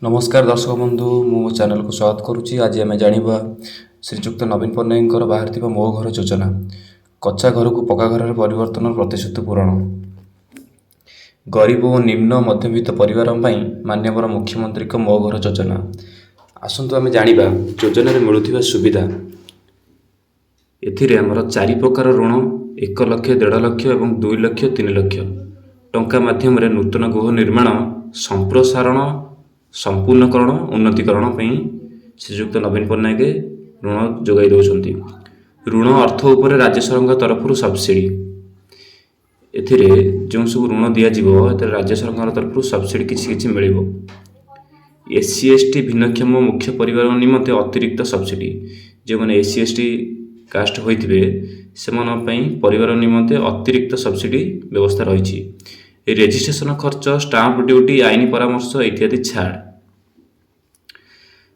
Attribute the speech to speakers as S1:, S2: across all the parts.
S1: नमस्कार दर्शक बंधु मो चैनल को स्वागत करुच्ची। आज आम जाना श्रीजुक्त नवीन पट्टनायक बाहर मो घर योजना कच्चा घर को पक्का घर परिवर्तन प्रतिश्रुति पूरण गरीब और निम्न मध्यवित्त परिवार मान्यवर मुख्यमंत्री मो घर योजना। आसतु आम जाना योजन मिलूवा सुविधा। एमर चारि प्रकार ऋण 1 लाख 1.5 लाख और 2 लाख 3 लाख टंका माध्यम नूतन गृह निर्माण संप्रसारण संपूर्णकरण उन्नतीकरण श्रीजुक्त नवीन पट्टनायक ऋण जोगाई दौरान ऋण अर्थ उपर राज्य सरकार तरफ सब्सिडी एथिरे जो सब ऋण दिज्व राज्य सरकार तरफ सब्सिडी किसी मिल एससी एसटी भिन्नक्षम मुख्य परिवार निमंते अतिरिक्त सब्सिडी जो मैंने एससी एसटी कास्ट होते से परिवार निमंते अतिरिक्त सब्सिडी व्यवस्था रही। रेजिस्ट्रेशन खर्च स्टाम्प ड्यूटी आईन परामर्श इत्यादि छाड़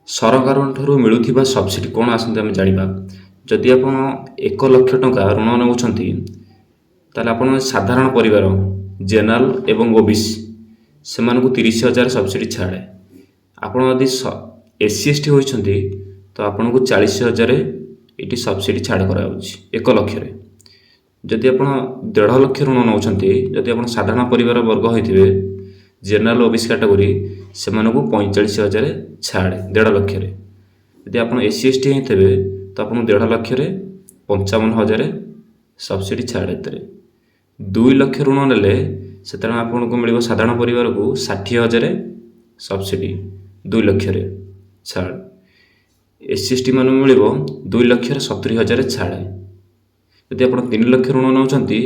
S1: सरकार मिलूथिबा सब्सिडी कौन आसते आम जाना। जदि आप 1 लाख टंका ऋण नौकरी ताल आप साधारण परिवार जेनरल एवं ओबीसी से 30,000 सब्सिडी छाड़े। आपड़ यदि एससी एसटी होती तो आपन को 40,000 ये सब्सिडी छाड़ कर 1 लाख। जदि आप 1.5 लाख ऋण नौकरी जदि आप साधारण परिवार वर्ग होते जेनरल ओबीसी कैटेगोरी से 45,000 छाड़ 1.5 लाख। यदि आप एससी एसटी होते तो आप 1.5 लाख 55,000 सब्सिडी छाड़। 2 लाख ऋण ने से आपको मिल साधारण परिवार को 60,000 सब्सिडी 2 लाख छाड़। एससी एसटी मान मिल 2 लाख 70,000 छाड़। यदि आप 3 लाख ऋण नौकरी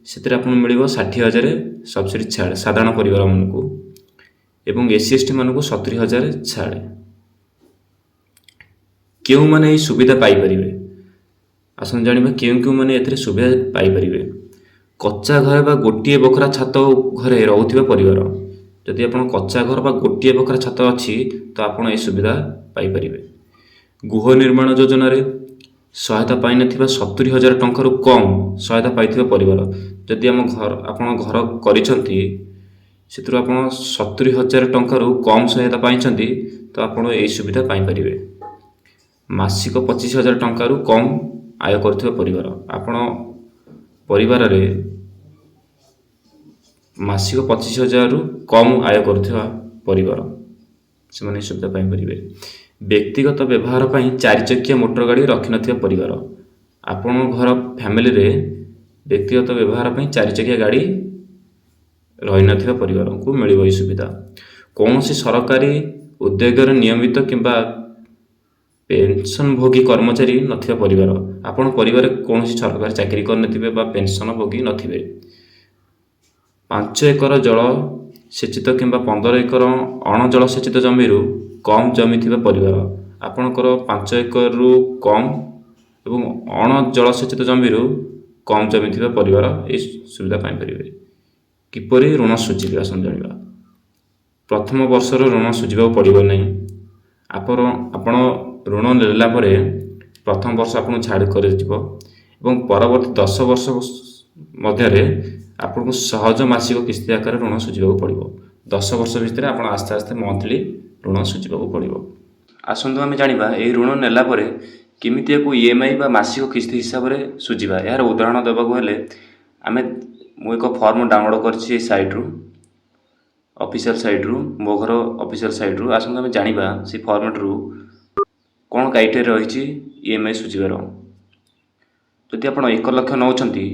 S1: से मिल 60,000 सब्सिडी छाड़ साधारण परिवार मानू एवं एससी एसटी मान को 70,000 छाड़। क्यों माने सुविधा पाइपर आसन जाना क्यों मैंने ए सुविधा पाइपर। कच्चा घर बा गोटे बखरा छात घरे रोथबा परिवार जदि आप कच्चा घर बा गोटे बखरा छात अच्छी तो आप सुविधा पाइपर। गृह निर्माण योजन सहायता पाई न 70,000 टंका कम सहायता पाई परिवार जदि आम घर आप घर कर 70,000 टंका कम सहायता पाई तो आप सुविधा पाइपर। मासिक 25,000 टंका कम आय कर परिवार आपण परिवार रे मासिक 25,000 कम आय कर परिवार से सुविधा पाइपर। व्यक्तिगत व्यवहार पर 4 चकिया मोटर गाड़ी रखि न परिवार आपण घर फैमिली रे व्यक्तिगत व्यवहार पर 4 चकिया गाड़ी रही न परिवार को मिल सुविधा। कौन सी सरकारी उद्योग नियमित किंबा पेंशन भोगी कर्मचारी नथिबा परिवार आपण परिवार कौन सी सरकारी चाकरी करनथिबे बा पेंशन भोगी नथिबे 5 एकर जल सेचित किंबा 15 एकर अण जल सेचित जमी कम जमी थिबा परिवार आपणकर 5 एकर कम एवं अण जल सेचित जमी कम जमी थिबा परिवार ये सुविधा पाइपर। किपरि ऋण सुझिबे आसन जाना। प्रथम वर्षर ऋण सुझा पड़ो ना आपण ऋण नेला प्रथम वर्ष आपको छाड़ कर परवर्ती 10 वर्ष मध्य आपको सहज मासिक किस्ती आकार ऋण सुझा पड़ो। 10 वर्ष भितर आप आस्ते आस्ते मंथली ऋण सुझा पड़ो। आसतु आम जाना ये ऋण नेला केमिति को ईएमआई बा मासिक किस्ती हिसाब से सुझा। यार उदाहरण देवाक हेले आम मु एक फॉर्म डाउनलोड कर साइट्रु ऑफिशियल साइट्रु मो घर ऑफिशियल साइट्रु आसतु आम जाना से फॉर्मेट्रु कौन क्राइटेरिया रही ईएमआई सुझार। जदि आप 1 लाख नौकरी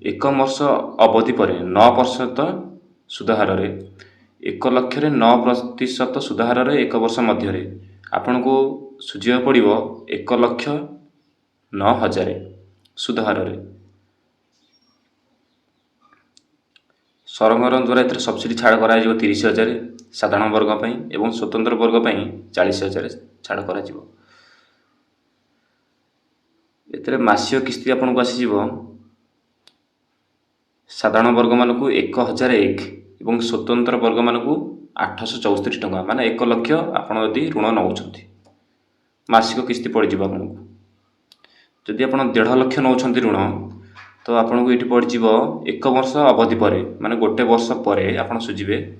S1: 1 वर्ष अवधि पर 9% सुध हार 1 लाख 9% सुध हार 1 वर्ष मध्य आपन को सुझा पड़ो 1,09,000 सुध हार। सरकार द्वारा ए सब्सिडी छाड़ कर 30,000 साधारण वर्ग एवं स्वतंत्र वर्ग 40,000 छाड़ कर मासिक किस्ती आपन को आसीज साधारण वर्ग मान को 1,001 एवं स्वतंत्र वर्ग मान को 864 टंका माने 1 लाख आपड़ यदि ऋण नौकरी मासिक किस्ती पड़ जाए आपन को। जदि आप 1.5 लाख नौकरी ऋण तो आपन को ये पड़ 1 वर्ष अवधि पर माने गोटे वर्ष पर आप सुझे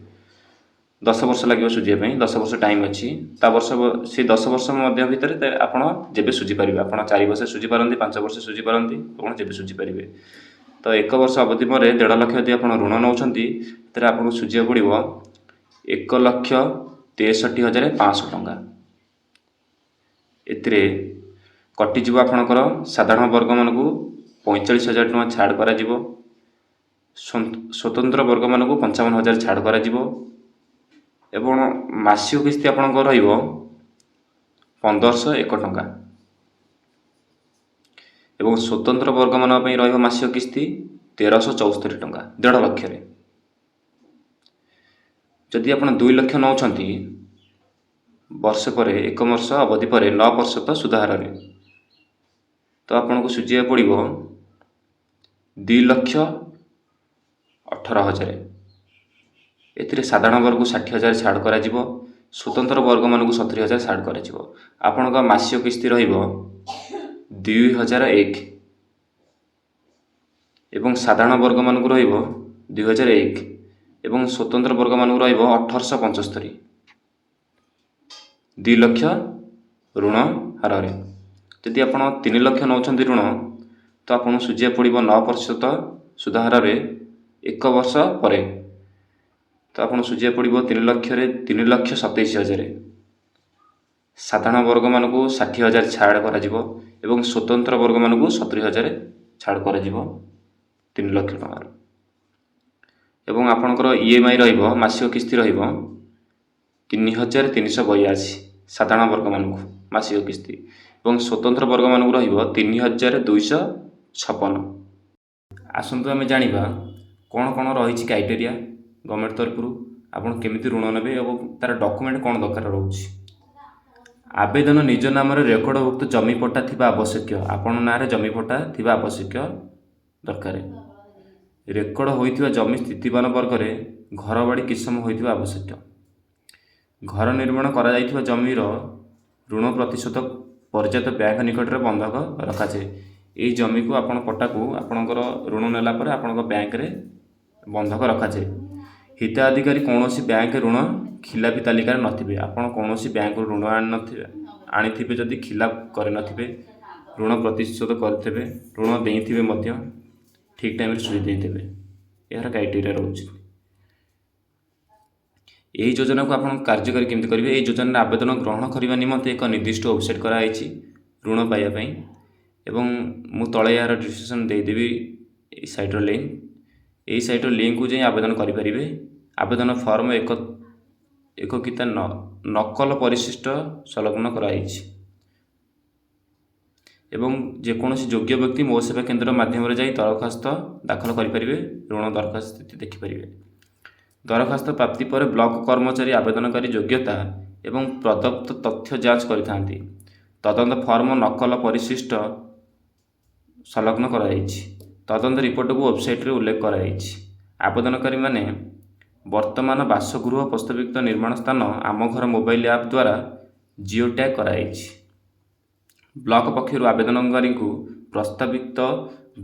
S1: 10 ବର୍ଷ ଲାଗିବ ସୁଝିବା ପାଇଁ, 10 ବର୍ଷ ଟାଇମ୍ ଅଛି। ତା ବର୍ଷ ସେ 10 ବର୍ଷ ମଧ୍ୟ ଭିତରେ ଆପଣ ଯେବେ ସୁଝିପାରିବେ, ଆପଣ 4 ବର୍ଷ ସୁଝିପାରନ୍ତି, 5 ବର୍ଷ ସୁଝିପାରନ୍ତି, ଆପଣ ଯେବେ ସୁଝିପାରିବେ। ତ 1 ବର୍ଷ ଅବଧି ପରେ 1.5 ଲକ୍ଷ ଯଦି ଆପଣ ଋଣ ନେଉଛନ୍ତି, ସେଥିରେ ଆପଣଙ୍କୁ ସୁଝିବାକୁ ପଡ଼ିବ 1,63,500 ଟଙ୍କା। ଏଥିରେ କଟିଯିବ ଆପଣଙ୍କର ସାଧାରଣ ବର୍ଗମାନଙ୍କୁ 45,000 ଟଙ୍କା ଛାଡ଼ କରାଯିବ, ସ୍ୱତନ୍ତ୍ର ବର୍ଗମାନଙ୍କୁ 55,000 ଛାଡ଼ କରାଯିବ ଏବଂ ମାସିକ କିସ୍ତି ଆପଣଙ୍କର ରହିବ 1,501 ଟଙ୍କା ଏବଂ ସ୍ୱତନ୍ତ୍ର ବର୍ଗମାନଙ୍କ ପାଇଁ ରହିବ ମାସିକ କିସ୍ତି 1,374 ଟଙ୍କା 1.5 ଲକ୍ଷରେ। ଯଦି ଆପଣ 2 ଲକ୍ଷ ନେଉଛନ୍ତି, ବର୍ଷେ ପରେ 1 ବର୍ଷ ଅବଧି ପରେ 9% ସୁଧ ହାରରେ, ତ ଆପଣଙ୍କୁ ସୁଝିବାକୁ ପଡ଼ିବ 2,18,000। ଏଥିରେ ସାଧାରଣ ବର୍ଗକୁ 60,000 ଛାଡ଼ କରାଯିବ, ସ୍ୱତନ୍ତ୍ର ବର୍ଗମାନଙ୍କୁ 70,000 ଛାଡ଼ କରାଯିବ। ଆପଣଙ୍କ ମାସିକ କିସ୍ତି ରହିବ 2,001 ଏବଂ ସାଧାରଣ ବର୍ଗମାନଙ୍କୁ ରହିବ 2,001 ଏବଂ ସ୍ୱତନ୍ତ୍ର ବର୍ଗମାନଙ୍କୁ ରହିବ 1,875। 2 ଲକ୍ଷ ଋଣ ହାରରେ। ଯଦି ଆପଣ 3 ଲକ୍ଷ ନେଉଛନ୍ତି ଋଣ, ତ ଆପଣଙ୍କୁ ସୁଝିବାକୁ ପଡ଼ିବ 9% ସୁଧ ହାରରେ 1 ବର୍ଷ ପରେ। ତ ଆପଣ ସୁଝିବାକୁ ପଡ଼ିବ 3 ଲକ୍ଷରେ 3,27,000। ସାଧାରଣ ବର୍ଗମାନଙ୍କୁ 60,000 ଛାଡ଼ କରାଯିବ ଏବଂ ସ୍ୱତନ୍ତ୍ର ବର୍ଗମାନଙ୍କୁ 70,000 ଛାଡ଼ କରାଯିବ 3 ଲକ୍ଷ ଟଙ୍କାର। ଏବଂ ଆପଣଙ୍କର EMI ରହିବ, ମାସିକ କିସ୍ତି ରହିବ 3,382 ସାଧାରଣ ବର୍ଗମାନଙ୍କୁ ମାସିକ କିସ୍ତି ଏବଂ ସ୍ୱତନ୍ତ୍ର ବର୍ଗମାନଙ୍କୁ ରହିବ 3,256। ଆସନ୍ତୁ ଆମେ ଜାଣିବା କ'ଣ କ'ଣ ରହିଛି କ୍ରାଇଟେରିଆ ଗଭର୍ଣ୍ଣମେଣ୍ଟ ତରଫରୁ, ଆପଣ କେମିତି ଋଣ ନେବେ ଏବଂ ତା'ର ଡକୁମେଣ୍ଟ କ'ଣ ଦରକାର ରହୁଛି। ଆବେଦନ ନିଜ ନାମରେ ରେକର୍ଡ଼ଭୁକ୍ତ ଜମି ପଟ୍ଟା ଥିବା ଆବଶ୍ୟକ। ଆପଣଙ୍କ ନାଁରେ ଜମି ପଟ୍ଟା ଥିବା ଆବଶ୍ୟକ ଦରକାର। ରେକର୍ଡ଼ ହୋଇଥିବା ଜମି ସ୍ଥିତିବାନ ବର୍ଗରେ ଘର ବାଡ଼ି କିସମ ହୋଇଥିବା ଆବଶ୍ୟକ। ଘର ନିର୍ମାଣ କରାଯାଇଥିବା ଜମିର ଋଣ ପ୍ରତିଶତ ପର୍ଯ୍ୟାପ୍ତ ବ୍ୟାଙ୍କ ନିକଟରେ ବନ୍ଧକ ରଖାଯାଏ। ଏହି ଜମିକୁ ଆପଣ ପଟ୍ଟାକୁ ଆପଣଙ୍କର ଋଣ ନେଲା ପରେ ଆପଣଙ୍କ ବ୍ୟାଙ୍କରେ ବନ୍ଧକ ରଖାଯାଏ। ହିତାଧିକାରୀ କୌଣସି ବ୍ୟାଙ୍କ ଋଣ ଖିଲାପି ତାଲିକାରେ ନଥିବେ। ଆପଣ କୌଣସି ବ୍ୟାଙ୍କରୁ ଋଣ ଆଣିଥିବେ ଯଦି ଖିଲାପ କରିନଥିବେ, ଋଣ ପ୍ରତିଶୋଧ କରିଥିବେ, ଋଣ ଦେଇଥିବେ ମଧ୍ୟ ଠିକ୍ ଟାଇମରେ ସୁଝି ଦେଇଥିବେ, ଏହାର କ୍ରାଇଟେରିଆ ରହୁଛି। ଏହି ଯୋଜନାକୁ ଆପଣ କାର୍ଯ୍ୟକାରୀ କେମିତି କରିବେ? ଏହି ଯୋଜନାରେ ଆବେଦନ ଗ୍ରହଣ କରିବା ନିମନ୍ତେ ଏକ ନିର୍ଦ୍ଦିଷ୍ଟ ୱେବସାଇଟ୍ କରାଯାଇଛି ଋଣ ପାଇବା ପାଇଁ ଏବଂ ମୁଁ ତଳେ ଏହାର ଡିସ୍କ୍ରିପ୍ସନ୍ ଦେଇଦେବି ଏହି ସାଇଟ୍ର ଲିଙ୍କ୍। ଏହି ସାଇଟ୍ର ଲିଙ୍କ୍କୁ ଯାଇ ଆବେଦନ କରିପାରିବେ। ଆବେଦନ ଫର୍ମ ଏକକିତା ନକଲ ପରିଶିଷ୍ଟ ସଂଲଗ୍ନ କରାଯାଇଛି ଏବଂ ଯେକୌଣସି ଯୋଗ୍ୟ ବ୍ୟକ୍ତି ମୋ ସେବା କେନ୍ଦ୍ର ମାଧ୍ୟମରେ ଯାଇ ଦରଖାସ୍ତ ଦାଖଲ କରିପାରିବେ, ଋଣ ଦରଖାସ୍ତ ସ୍ଥିତି ଦେଖିପାରିବେ। ଦରଖାସ୍ତ ପ୍ରାପ୍ତି ପରେ ବ୍ଲକ କର୍ମଚାରୀ ଆବେଦନକାରୀ ଯୋଗ୍ୟତା ଏବଂ ପ୍ରଦତ୍ତ ତଥ୍ୟ ଯାଞ୍ଚ କରିଥାନ୍ତି। ତଦନ୍ତ ଫର୍ମ ନକଲ ପରିଶିଷ୍ଟ ସଂଲଗ୍ନ କରାଯାଇଛି। ତଦନ୍ତ ରିପୋର୍ଟକୁ ୱେବସାଇଟ୍ରେ ଉଲ୍ଲେଖ କରାଯାଇଛି। ଆବେଦନକାରୀମାନେ ବର୍ତ୍ତମାନ ବାସଗୃହ ପ୍ରସ୍ତାବିତ ନିର୍ମାଣ ସ୍ଥାନ ଆମ ଘର ମୋବାଇଲ ଆପ୍ ଦ୍ୱାରା ଜିଓ ଟ୍ୟାଗ୍ କରାଯାଇଛି। ବ୍ଲକ ପକ୍ଷରୁ ଆବେଦନକାରୀଙ୍କୁ ପ୍ରସ୍ତାବିତ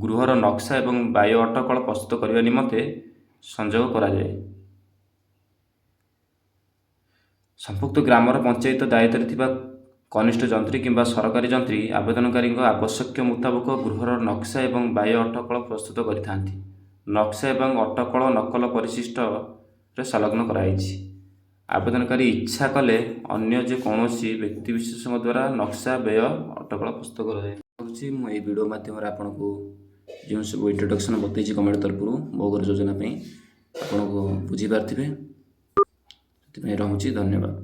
S1: ଗୃହର ନକ୍ସା ଏବଂ ବାୟୁ ଅଟକଳ ପ୍ରସ୍ତୁତ କରିବା ନିମନ୍ତେ ସଂଯୋଗ କରାଯାଏ। ସମ୍ପୃକ୍ତ ଗ୍ରାମର ପଞ୍ଚାୟତ ଦାୟିତ୍ୱରେ ଥିବା କନିଷ୍ଠ ଯନ୍ତ୍ରୀ କିମ୍ବା ସରକାରୀ ଯନ୍ତ୍ରୀ ଆବେଦନକାରୀଙ୍କ ଆବଶ୍ୟକ ମୁତାବକ ଗୃହର ନକ୍ସା ଏବଂ ବାୟୁ ଅଟକଳ ପ୍ରସ୍ତୁତ କରିଥାନ୍ତି। ନକ୍ସା ଏବଂ ଅଟକଳ ନକଲ ପରିଶିଷ୍ଟରେ ସଂଲଗ୍ନ କରାଯାଇଛି। ଆବେଦନକାରୀ ଇଚ୍ଛା କଲେ ଅନ୍ୟ ଯେକୌଣସି ବ୍ୟକ୍ତିବିଶେଷଙ୍କ ଦ୍ୱାରା ନକ୍ସା ବ୍ୟୟ ଅଟକଳ ପ୍ରସ୍ତୁତ କରାଯାଏ। ମୁଁ ଏହି ଭିଡ଼ିଓ ମାଧ୍ୟମରେ ଆପଣଙ୍କୁ ଯେଉଁ ସବୁ ଇଣ୍ଟ୍ରୋଡକ୍ସନ୍ ବତେଇଛି ଗଭର୍ଣ୍ଣମେଣ୍ଟ ତରଫରୁ ମୋ ଘର ଯୋଜନା ପାଇଁ ଆପଣଙ୍କୁ ବୁଝିପାରିଥିବେ। ସେଥିପାଇଁ ରହୁଛି, ଧନ୍ୟବାଦ।